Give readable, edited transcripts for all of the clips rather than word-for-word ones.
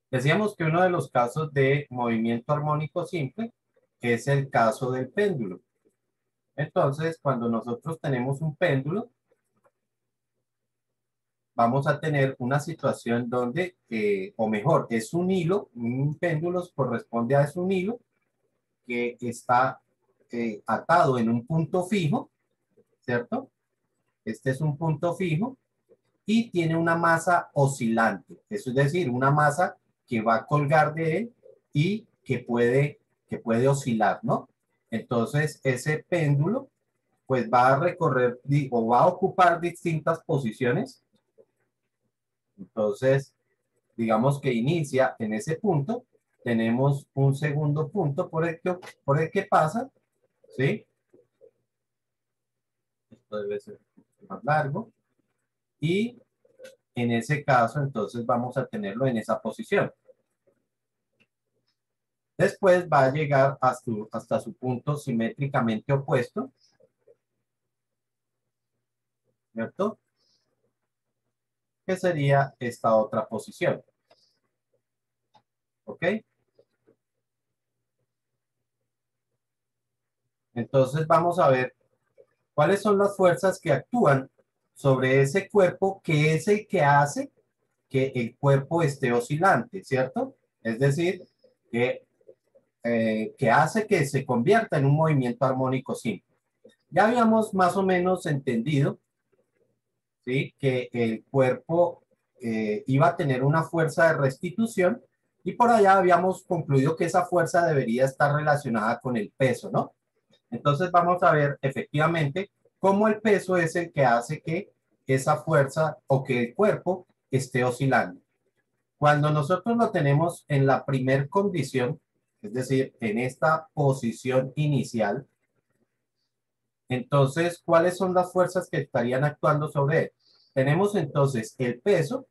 Decíamos que uno de los casos de movimiento armónico simple es el caso del péndulo. Entonces, cuando nosotros tenemos un péndulo, vamos a tener una situación donde, o mejor, es un hilo, un péndulo corresponde a es un hilo que está atado en un punto fijo, ¿cierto? Este es un punto fijo y tiene una masa oscilante, eso es decir, una masa que va a colgar de él y que puede oscilar, ¿no? Entonces, ese péndulo pues va a recorrer o va a ocupar distintas posiciones. Entonces, digamos que inicia en ese punto, tenemos un segundo punto por el que pasa, ¿sí? Esto debe ser más largo. Y en ese caso, entonces vamos a tenerlo en esa posición. Después va a llegar hasta su punto simétricamente opuesto, ¿cierto? Que sería esta otra posición, ¿ok? Entonces vamos a ver cuáles son las fuerzas que actúan sobre ese cuerpo que es el que hace que el cuerpo esté oscilante, ¿cierto? Es decir, que hace que se convierta en un movimiento armónico simple. Ya habíamos más o menos entendido, ¿sí? Que el cuerpo iba a tener una fuerza de restitución y por allá habíamos concluido que esa fuerza debería estar relacionada con el peso, ¿no? Entonces vamos a ver efectivamente cómo el peso es el que hace que esa fuerza o que el cuerpo esté oscilando. Cuando nosotros lo tenemos en la primer condición, es decir, en esta posición inicial, entonces, ¿cuáles son las fuerzas que estarían actuando sobre él? Tenemos entonces el peso,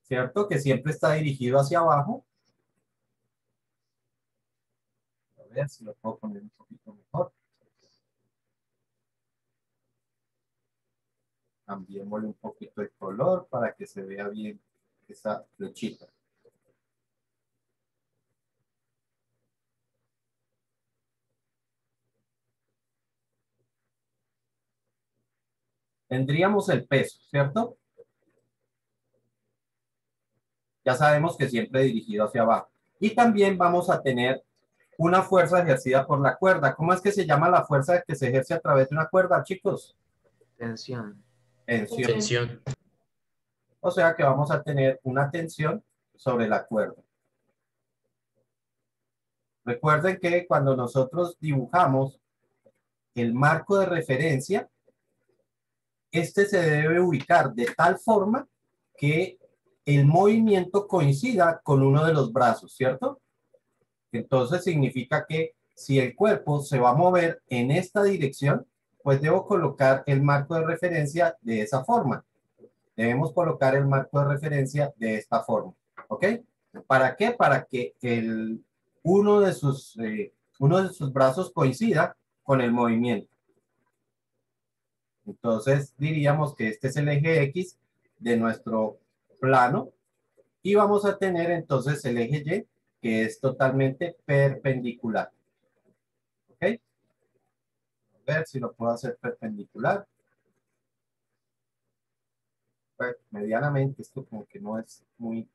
¿cierto? Que siempre está dirigido hacia abajo. A ver si lo puedo poner un poquito mejor. Cambiémosle un poquito el color para que se vea bien esa flechita. Tendríamos el peso, ¿cierto? Ya sabemos que siempre dirigido hacia abajo. Y también vamos a tener una fuerza ejercida por la cuerda. ¿Cómo es que se llama la fuerza que se ejerce a través de una cuerda, chicos? Tensión. Tensión. Tensión. O sea que vamos a tener una tensión sobre la cuerda. Recuerden que cuando nosotros dibujamos el marco de referencia, este se debe ubicar de tal forma que el movimiento coincida con uno de los brazos, ¿cierto? Entonces significa que si el cuerpo se va a mover en esta dirección, pues debo colocar el marco de referencia de esa forma. Debemos colocar el marco de referencia de esta forma, ¿ok? ¿Para qué? Para que uno de sus brazos coincida con el movimiento. Entonces diríamos que este es el eje X de nuestro plano y vamos a tener entonces el eje Y que es totalmente perpendicular. ¿Ok? A ver si lo puedo hacer perpendicular. Pues, medianamente, esto como que no es muy...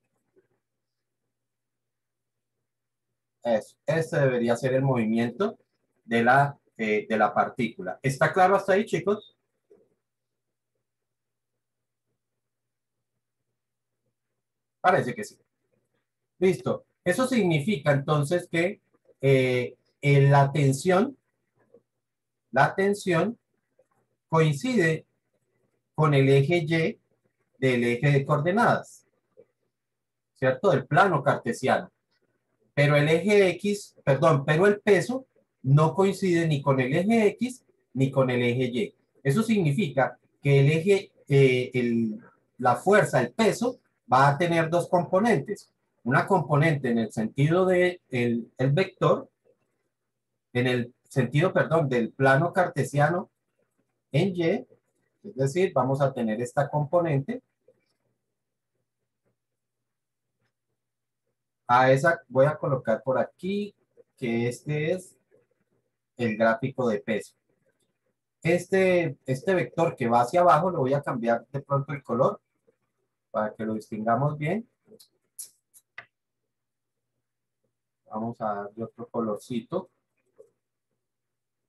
Eso. Este debería ser el movimiento de la partícula. ¿Está claro hasta ahí, chicos? Parece que sí. Listo. Eso significa entonces que la tensión coincide con el eje Y del eje de coordenadas, ¿cierto? Del plano cartesiano. Pero el eje X, perdón, pero el peso no coincide ni con el eje X ni con el eje Y. Eso significa que la fuerza, el peso, va a tener dos componentes. Una componente en el sentido de el vector, en el sentido, perdón, del plano cartesiano en Y, es decir, vamos a tener esta componente A esa voy a colocar por aquí que este es el gráfico de peso. Este vector que va hacia abajo lo voy a cambiar de pronto el color para que lo distingamos bien. Vamos a darle otro colorcito,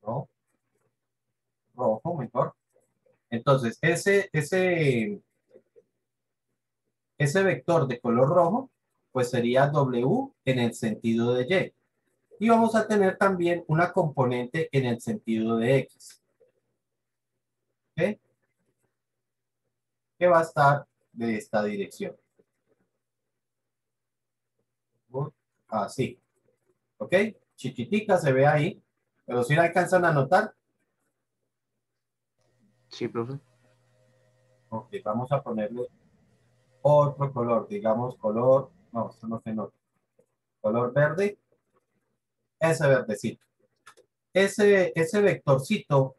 ¿no? Rojo mejor. Entonces, ese vector de color rojo, pues sería W en el sentido de Y. Y vamos a tener también una componente en el sentido de X. ¿Ok? Que va a estar de esta dirección. Así. ¿Ok? Chiquitica se ve ahí. Pero si la alcanzan a notar. Sí, profe. Ok, vamos a ponerle otro color. Digamos color. No, esto no se nota. Color verde. Ese verdecito. Ese vectorcito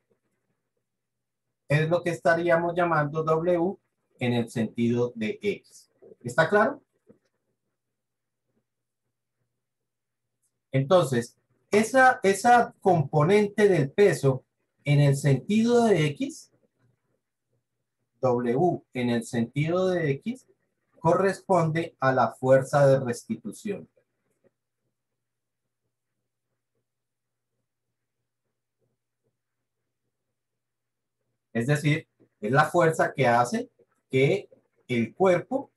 es lo que estaríamos llamando W en el sentido de X. ¿Está claro? Entonces, esa componente del peso en el sentido de X, W en el sentido de X, corresponde a la fuerza de restitución. Es decir, es la fuerza que hace que el cuerpo,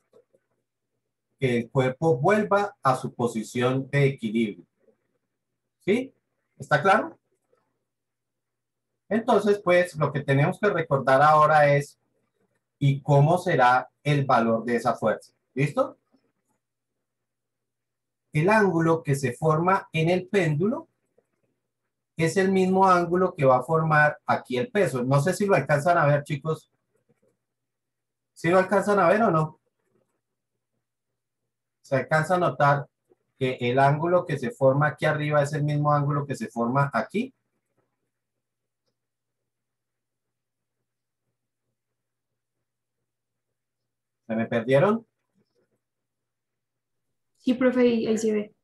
vuelva a su posición de equilibrio. ¿Sí? ¿Está claro? Entonces, pues, lo que tenemos que recordar ahora es y cómo será el valor de esa fuerza. ¿Listo? El ángulo que se forma en el péndulo es el mismo ángulo que va a formar aquí el peso. No sé si lo alcanzan a ver, chicos. ¿Sí lo alcanzan a ver o no? Se alcanza a notar que el ángulo que se forma aquí arriba es el mismo ángulo que se forma aquí. ¿Se me perdieron? Sí, profe, ahí se ve.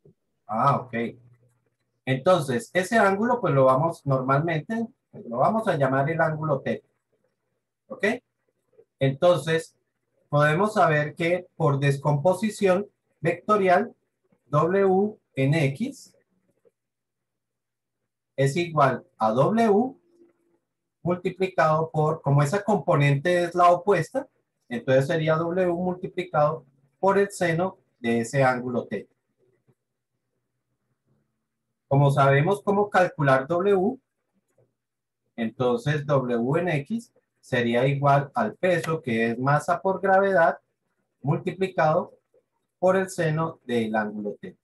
Ah, ok. Entonces, ese ángulo, pues lo vamos normalmente, lo vamos a llamar el ángulo θ. ¿Ok? Entonces, podemos saber que por descomposición vectorial, W en X es igual a W multiplicado por, como esa componente es la opuesta, entonces sería W multiplicado por el seno de ese ángulo θ. Como sabemos cómo calcular W, entonces W en X sería igual al peso, que es masa por gravedad, multiplicado por el seno del ángulo θ.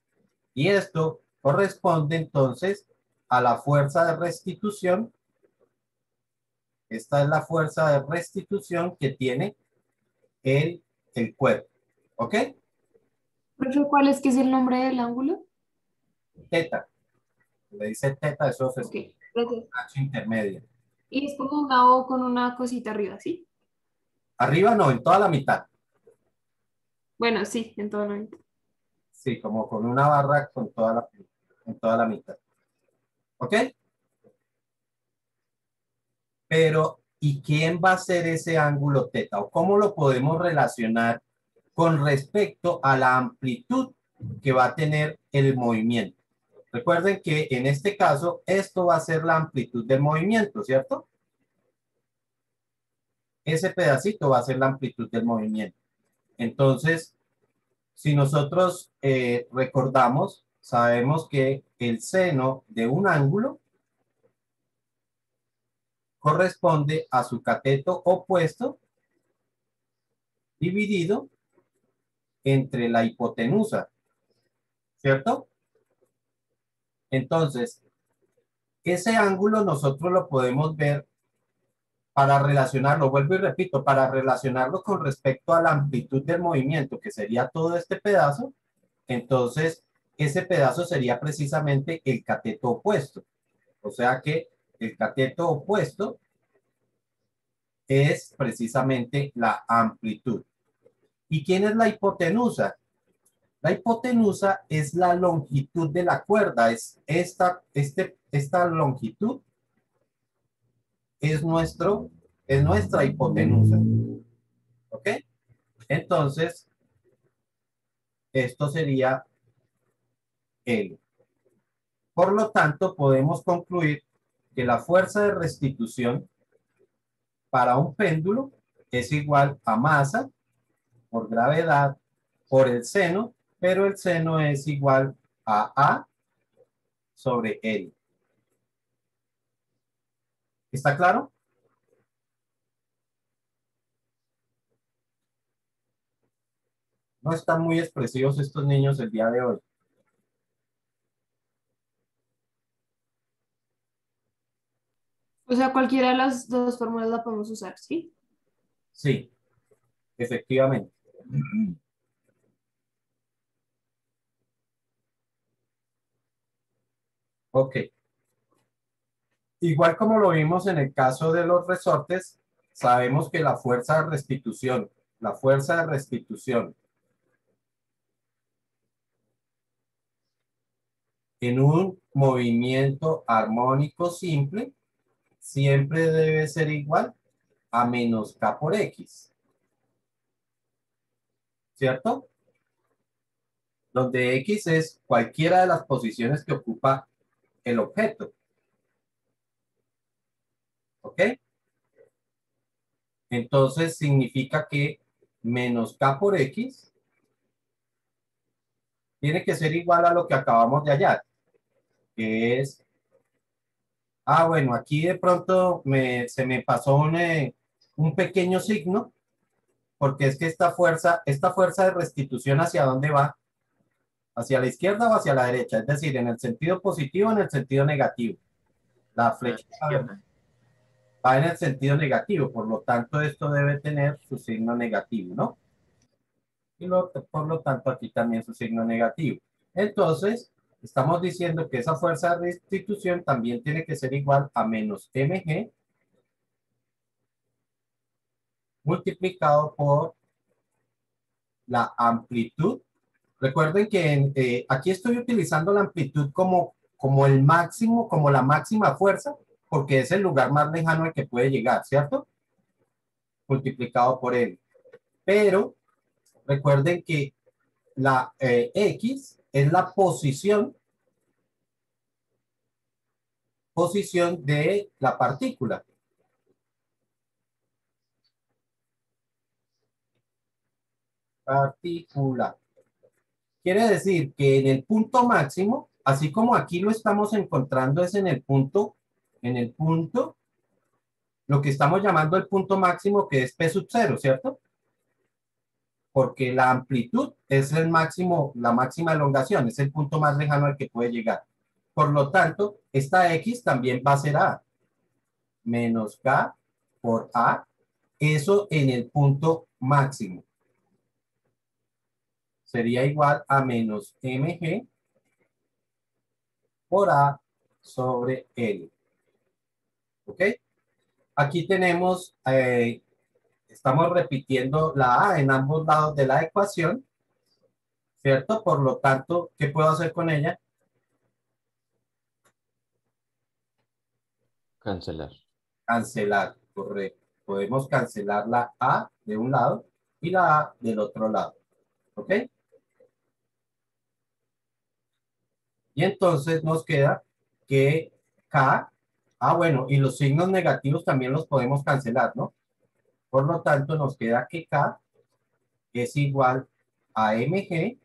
Y esto corresponde entonces a la fuerza de restitución. Esta es la fuerza de restitución que tiene el cuerpo. ¿Ok? Profe, ¿cuál es que es el nombre del ángulo? Teta. Le dice teta, eso es Ok, gracias. H intermedia. Y es como una O con una cosita arriba, ¿sí? Arriba no, en toda la mitad. Bueno, sí, en todo momento. Sí, como con una barra en toda la mitad. ¿Ok? Pero, ¿y quién va a ser ese ángulo teta? ¿O cómo lo podemos relacionar con respecto a la amplitud que va a tener el movimiento? Recuerden que en este caso, esto va a ser la amplitud del movimiento, ¿cierto? Ese pedacito va a ser la amplitud del movimiento. Entonces, si nosotros recordamos, sabemos que el seno de un ángulo corresponde a su cateto opuesto dividido entre la hipotenusa, ¿cierto? Entonces, ese ángulo nosotros lo podemos ver para relacionarlo, vuelvo y repito, para relacionarlo con respecto a la amplitud del movimiento, que sería todo este pedazo, entonces ese pedazo sería precisamente el cateto opuesto. O sea que el cateto opuesto es precisamente la amplitud. ¿Y quién es la hipotenusa? La hipotenusa es la longitud de la cuerda, es esta longitud es nuestra hipotenusa, ¿ok? Entonces, esto sería L. Por lo tanto, podemos concluir que la fuerza de restitución para un péndulo es igual a masa por gravedad por el seno, pero el seno es igual a A sobre L. ¿Está claro? No están muy expresivos estos niños el día de hoy. O sea, cualquiera de las dos fórmulas la podemos usar, ¿sí? Sí, efectivamente. Ok. Igual como lo vimos en el caso de los resortes, sabemos que la fuerza de restitución en un movimiento armónico simple siempre debe ser igual a menos K por X, ¿cierto? Donde X es cualquiera de las posiciones que ocupa el objeto, ¿ok? Entonces significa que menos K por X tiene que ser igual a lo que acabamos de hallar, que es, bueno, aquí de pronto se me pasó un pequeño signo, porque es que esta fuerza de restitución, ¿hacia dónde va? ¿Hacia la izquierda o hacia la derecha? Es decir, en el sentido positivo o en el sentido negativo. La A la flecha izquierda. va en el sentido negativo, por lo tanto esto debe tener su signo negativo, ¿no? Por lo tanto aquí también su signo negativo. Entonces, estamos diciendo que esa fuerza de restitución también tiene que ser igual a menos mg multiplicado por la amplitud. Recuerden que aquí estoy utilizando la amplitud como el máximo, como la máxima fuerza, porque es el lugar más lejano al que puede llegar, ¿cierto? Multiplicado por L. Pero recuerden que la X es la posición de la partícula. Partícula. Quiere decir que en el punto máximo, así como aquí lo estamos encontrando es en el punto, lo que estamos llamando el punto máximo, que es P sub 0, ¿cierto? Porque la amplitud es el máximo, la máxima elongación, es el punto más lejano al que puede llegar. Por lo tanto, esta X también va a ser A, menos K por A, eso en el punto máximo. Sería igual a menos mg por A sobre L. ¿Ok? Aquí tenemos, estamos repitiendo la A en ambos lados de la ecuación, ¿cierto? Por lo tanto, ¿qué puedo hacer con ella? Cancelar. Cancelar, correcto. Podemos cancelar la A de un lado y la A del otro lado. ¿Ok? Y entonces nos queda que K, bueno, y los signos negativos también los podemos cancelar, ¿no? Por lo tanto, nos queda que K es igual a mg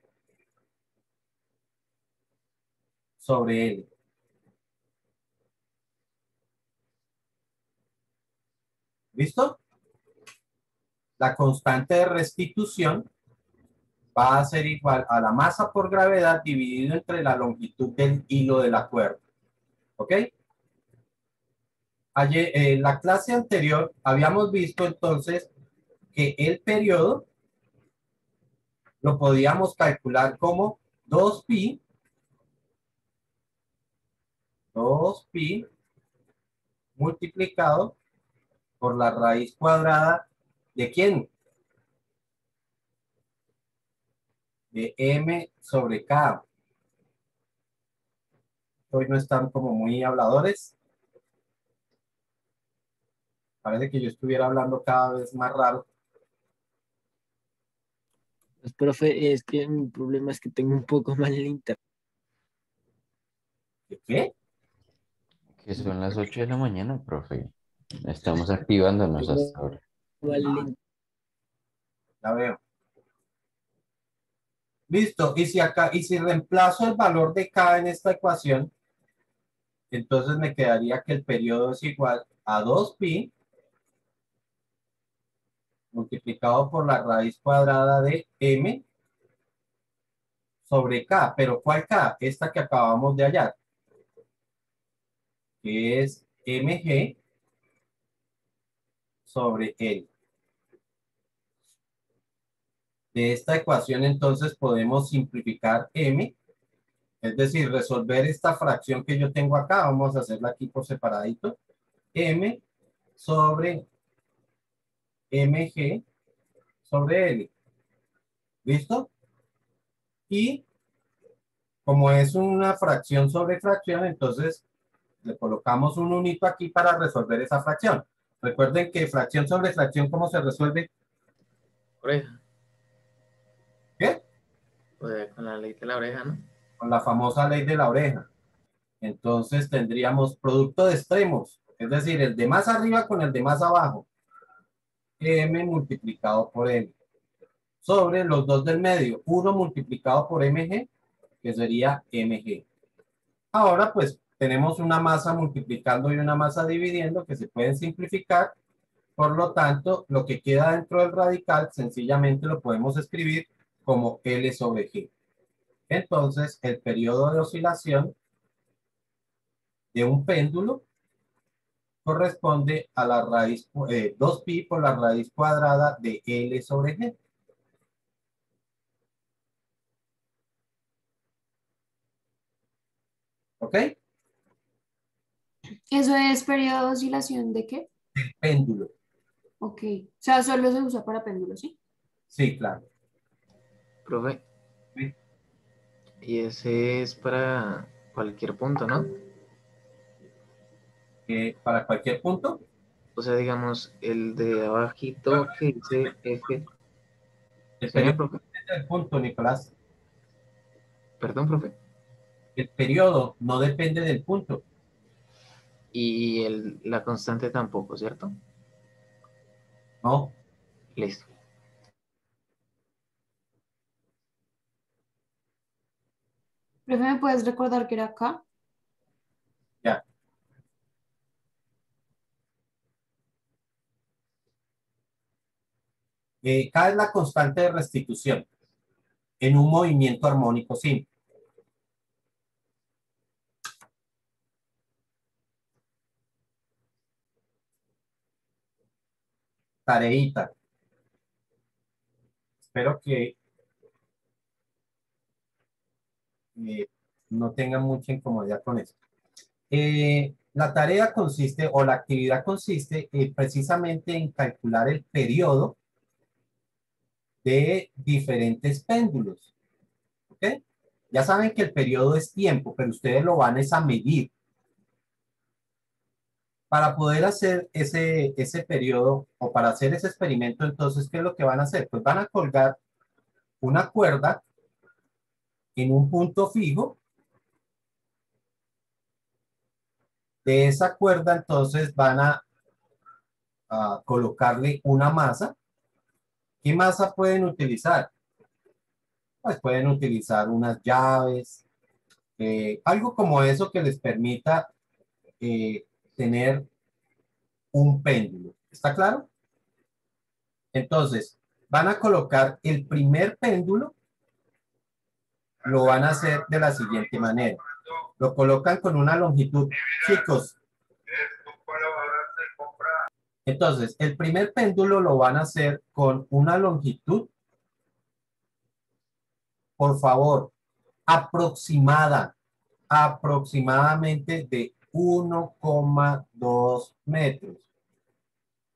sobre L. ¿Listo? La constante de restitución va a ser igual a la masa por gravedad dividido entre la longitud del hilo de la cuerda. ¿Ok? Ayer, en la clase anterior habíamos visto entonces que el periodo lo podíamos calcular como 2pi multiplicado por la raíz cuadrada ¿de quién? de M sobre K. Hoy no están como muy habladores. Parece que yo estuviera hablando cada vez más raro. Pues, profe, es que mi problema es que tengo un poco mal el internet. ¿De qué? Que son las 8 de la mañana, profe. Estamos activándonos Tengo hasta ahora. mal el in- Ya veo. Listo. Y si reemplazo el valor de K en esta ecuación, entonces me quedaría que el periodo es igual a 2pi multiplicado por la raíz cuadrada de M sobre K. ¿Pero cuál K? Esta que acabamos de hallar, que es mg sobre L. De esta ecuación entonces podemos simplificar M, es decir, resolver esta fracción que yo tengo acá. Vamos a hacerla aquí por separadito. M sobre mg sobre L. ¿Listo? Y como es una fracción sobre fracción, entonces le colocamos un unito aquí para resolver esa fracción. Recuerden que fracción sobre fracción, ¿cómo se resuelve? Oreja. ¿Qué? Pues con la ley de la oreja, ¿no? Con la famosa ley de la oreja. Entonces tendríamos producto de extremos, es decir, el de más arriba con el de más abajo. M multiplicado por L. Sobre los dos del medio, 1 multiplicado por mg, que sería mg. Ahora pues tenemos una masa multiplicando y una masa dividiendo que se pueden simplificar. Por lo tanto, lo que queda dentro del radical sencillamente lo podemos escribir como L sobre G. Entonces, el periodo de oscilación de un péndulo corresponde a la raíz 2pi por la raíz cuadrada de L sobre G. ¿Ok? ¿Eso es periodo de oscilación de qué? Péndulo. Ok. O sea, solo se usa para péndulos, ¿sí? Sí, claro. Profe. Sí. Y ese es para cualquier punto, ¿no? Para cualquier punto. O sea, digamos, el de abajito que dice F. El Señor periodo profe. del punto, Nicolás. Perdón, profe. El periodo no depende del punto. Y la constante tampoco, ¿cierto? No. Listo. Profe, ¿me puedes recordar que era acá? Ya. K es la constante de restitución en un movimiento armónico simple. Tareita. Espero que no tengan mucha incomodidad con eso. La tarea consiste, o la actividad consiste precisamente en calcular el periodo de diferentes péndulos. ¿Ok? Ya saben que el periodo es tiempo, pero ustedes lo van a medir. Para poder hacer ese periodo o para hacer ese experimento, entonces, ¿qué es lo que van a hacer? Pues van a colgar una cuerda en un punto fijo. De esa cuerda, entonces, van a colocarle una masa. ¿Qué masa pueden utilizar? Pues pueden utilizar unas llaves, algo como eso que les permita eh, tener un péndulo. ¿Está claro? Entonces, van a colocar el primer péndulo, lo van a hacer de la siguiente manera. Lo colocan con una longitud, chicos. Entonces, el primer péndulo lo van a hacer con una longitud, por favor, aproximadamente de 1,2 metros.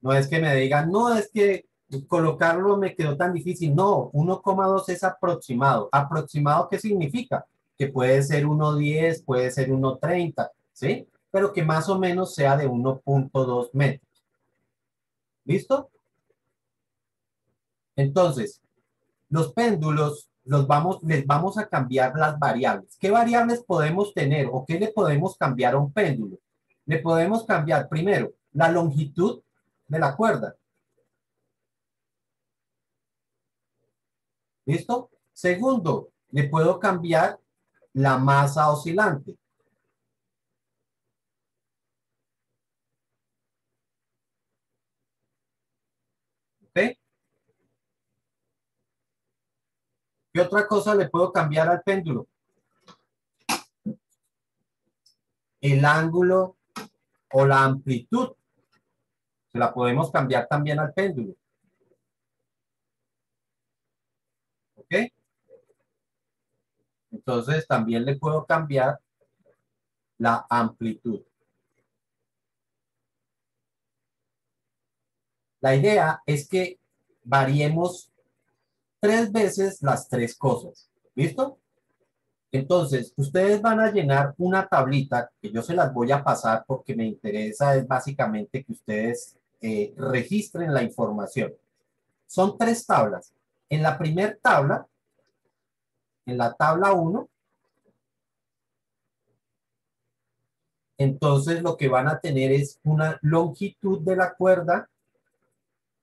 No es que me digan, no, es que colocarlo me quedó tan difícil. No, 1,2 es aproximado. ¿Aproximado qué significa? Que puede ser 1,10, puede ser 1,30, ¿sí? Pero que más o menos sea de 1,2 metros. ¿Listo? Entonces, los péndulos les vamos a cambiar las variables. ¿Qué variables podemos tener o qué le podemos cambiar a un péndulo? Le podemos cambiar primero la longitud de la cuerda. ¿Listo? Segundo, le puedo cambiar la masa oscilante. ¿Ok? ¿Qué otra cosa le puedo cambiar al péndulo? El ángulo o la amplitud. Se la podemos cambiar también al péndulo. ¿Ok? Entonces también le puedo cambiar la amplitud. La idea es que variemos 3 veces las 3 cosas. ¿Listo? Entonces, ustedes van a llenar una tablita que yo se las voy a pasar porque me interesa es básicamente que ustedes registren la información. Son 3 tablas. En la primera tabla, en la tabla 1, entonces lo que van a tener es una longitud de la cuerda,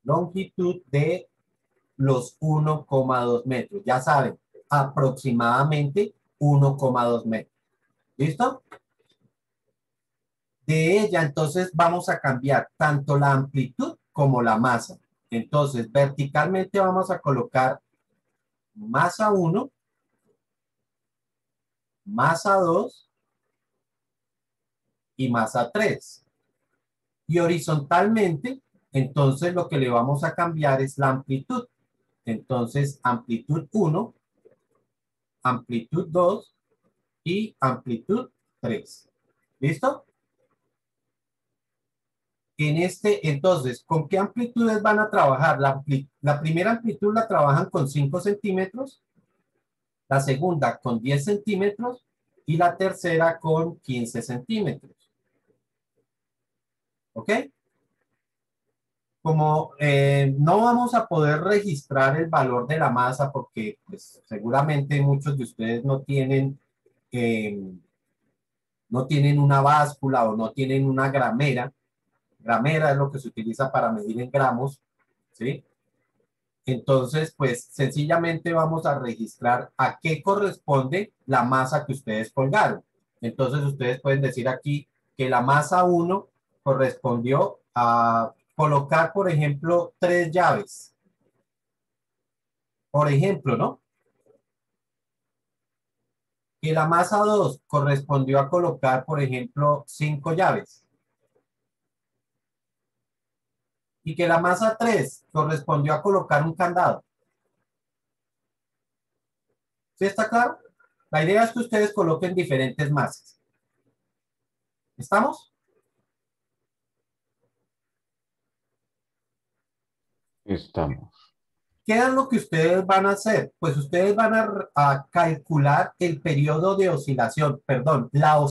longitud de los 1,2 metros. Ya saben, aproximadamente 1,2 metros. ¿Listo? De ella, entonces, vamos a cambiar tanto la amplitud como la masa. Entonces, verticalmente vamos a colocar masa 1, masa 2 y masa 3. Y horizontalmente, entonces, lo que le vamos a cambiar es la amplitud. Entonces, amplitud 1, amplitud 2 y amplitud 3. ¿Listo? Entonces, ¿con qué amplitudes van a trabajar? La primera amplitud la trabajan con 5 centímetros, la segunda con 10 centímetros y la tercera con 15 centímetros. ¿Ok? Como no vamos a poder registrar el valor de la masa porque pues, seguramente muchos de ustedes eh, no tienen una báscula o no tienen una gramera. Gramera es lo que se utiliza para medir en gramos, ¿sí? Entonces, pues sencillamente vamos a registrar a qué corresponde la masa que ustedes colgaron. Entonces, ustedes pueden decir aquí que la masa 1 correspondió a colocar, por ejemplo, 3 llaves. Por ejemplo, ¿no? Que la masa 2 correspondió a colocar, por ejemplo, 5 llaves. Y que la masa 3 correspondió a colocar un candado. ¿Sí está claro? La idea es que ustedes coloquen diferentes masas. ¿Estamos? Estamos. ¿Qué es lo que ustedes van a hacer? Pues ustedes van a calcular el periodo de oscilación, perdón, la oscilación